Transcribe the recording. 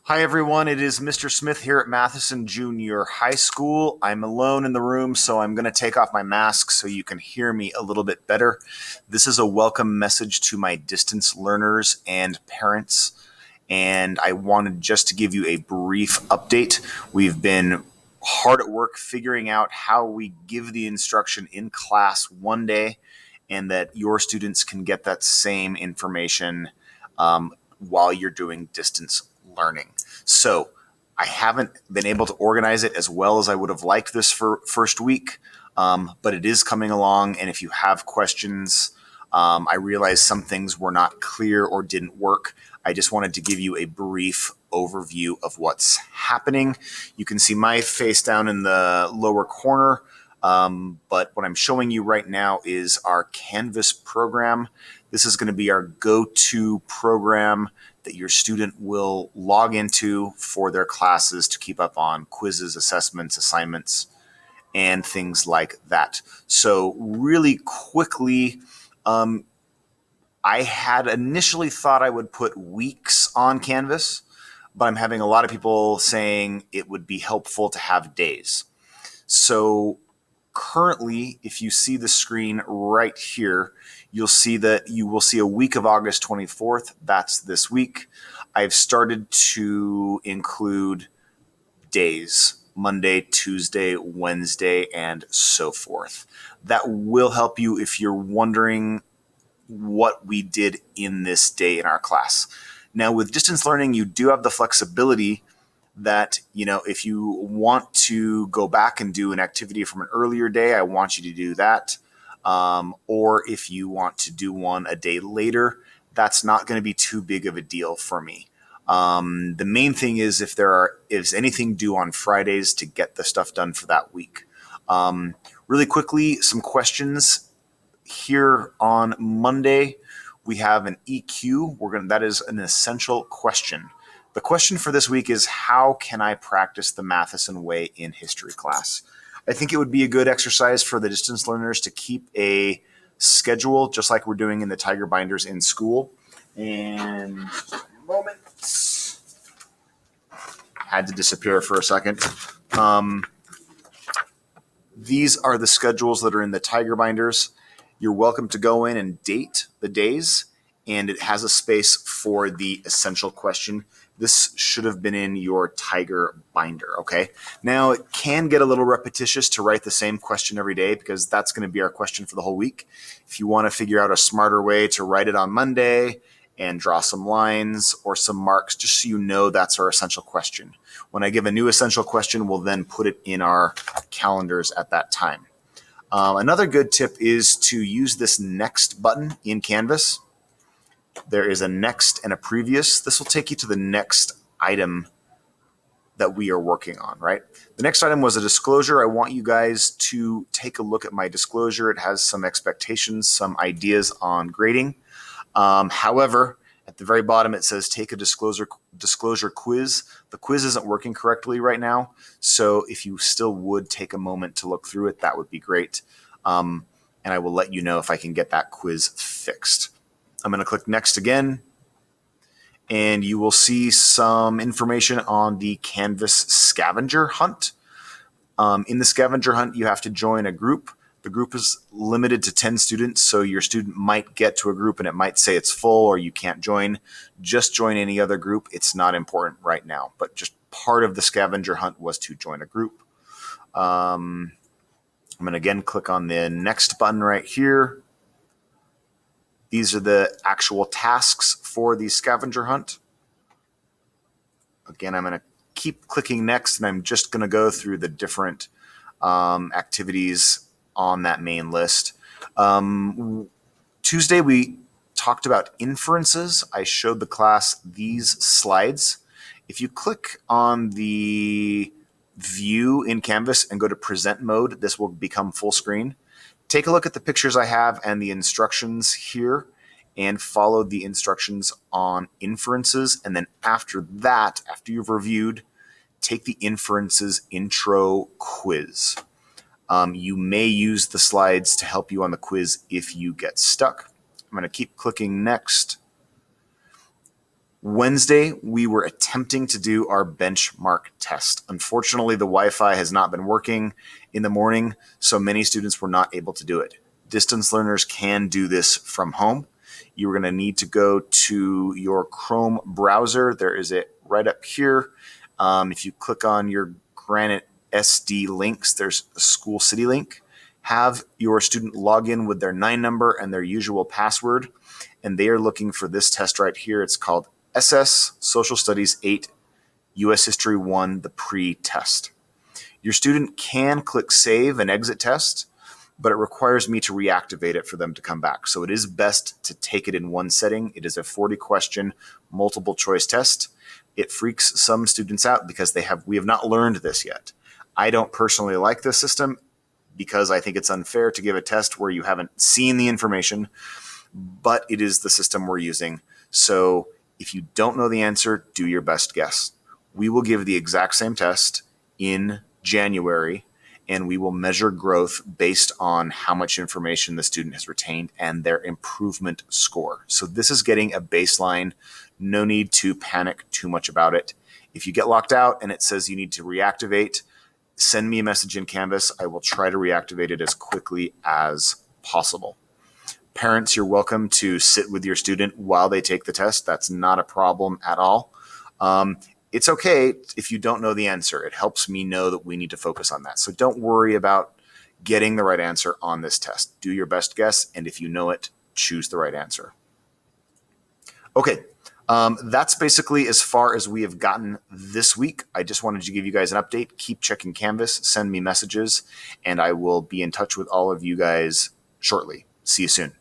Hi, everyone. It is Mr. Smith here at Matheson Junior High School. I'm alone in the room, so I'm going to take off my mask so you can hear me a little bit better. This is a welcome message to my distance learners and parents, and I wanted just to give you a brief update. We've been hard at work figuring out how we give the instruction in class one day and that your students can get that same information while you're doing distance learning. So I haven't been able to organize it as well as I would have liked this for first week, but it is coming along. And if you have questions, I realize some things were not clear or didn't work. I just wanted to give you a brief overview of what's happening. You can see my face down in the lower corner. But what I'm showing you right now is our Canvas program. This is going to be our go-to program that your student will log into for their classes to keep up on quizzes, assessments, assignments, and things like that. So really quickly, I had initially thought I would put weeks on Canvas, but I'm having a lot of people saying it would be helpful to have days. So currently, if you see the screen right here, you'll see that you will see a week of August 24th. That's this week. I've started to include days, Monday, Tuesday, Wednesday, and so forth. That will help you if you're wondering what we did in this day in our class. Now, with distance learning, you do have the flexibility that, if you want to go back and do an activity from an earlier day, I want you to do that. Or if you want to do one a day later, that's not going to be too big of a deal for me. The main thing is if there is anything due on Fridays to get the stuff done for that week. Really quickly, some questions here on Monday. We have an EQ. That is an essential question. The question for this week is, how can I practice the Matheson way in history class? I think it would be a good exercise for the distance learners to keep a schedule, just like we're doing in the Tiger Binders in school. And just a moment. Had to disappear for a second. These are the schedules that are in the Tiger Binders. You're welcome to go in and date the days, and it has a space for the essential question. This should have been in your Tiger Binder, okay? Now, it can get a little repetitious to write the same question every day because that's going to be our question for the whole week. If you want to figure out a smarter way to write it on Monday and draw some lines or some marks, just so you know that's our essential question. When I give a new essential question, we'll then put it in our calendars at that time. Another good tip is to use this next button in Canvas. There is a next and a previous. This will take you to the next item that we are working on, right? The next item was a disclosure. I want you guys to take a look at my disclosure. It has some expectations, some ideas on grading. However, at the very bottom, it says take a disclosure quiz. The quiz isn't working correctly right now. So if you still would take a moment to look through it, that would be great. And I will let you know if I can get that quiz fixed. I'm going to click next again, and you will see some information on the Canvas scavenger hunt. In the scavenger hunt, you have to join a group. The group is limited to 10 students, so your student might get to a group and it might say it's full or you can't join. Just join any other group. It's not important right now, but just part of the scavenger hunt was to join a group. I'm going to again click on the next button right here. These are the actual tasks for the scavenger hunt. Again, I'm going to keep clicking next, and I'm just going to go through the different activities on that main list. Tuesday, we talked about inferences. I showed the class these slides. If you click on the view in Canvas and go to present mode, this will become full screen. Take a look at the pictures I have and the instructions here and follow the instructions on inferences. And then after that, after you've reviewed, take the inferences intro quiz. You may use the slides to help you on the quiz if you get stuck. I'm going to keep clicking next. Wednesday, we were attempting to do our benchmark test. Unfortunately, the Wi-Fi has not been working in the morning, so many students were not able to do it. Distance learners can do this from home. You're going to need to go to your Chrome browser. There is it right up here. If you click on your Granite SD links, there's a School City link. Have your student log in with their 9 number and their usual password, and they are looking for this test right here. It's called SS Social Studies 8, US History 1, the pre-test. Your student can click Save and Exit Test, but it requires me to reactivate it for them to come back. So it is best to take it in one setting. It is a 40-question multiple choice test. It freaks some students out because we have not learned this yet. I don't personally like this system because I think it's unfair to give a test where you haven't seen the information, but it is the system we're using. So if you don't know the answer, do your best guess. We will give the exact same test in January, and we will measure growth based on how much information the student has retained and their improvement score. So this is getting a baseline. No need to panic too much about it. If you get locked out and it says you need to reactivate, send me a message in Canvas. I will try to reactivate it as quickly as possible. Parents, you're welcome to sit with your student while they take the test. That's not a problem at all. It's okay if you don't know the answer. It helps me know that we need to focus on that. So don't worry about getting the right answer on this test. Do your best guess, and if you know it, choose the right answer. Okay, that's basically as far as we have gotten this week. I just wanted to give you guys an update. Keep checking Canvas, send me messages, and I will be in touch with all of you guys shortly. See you soon.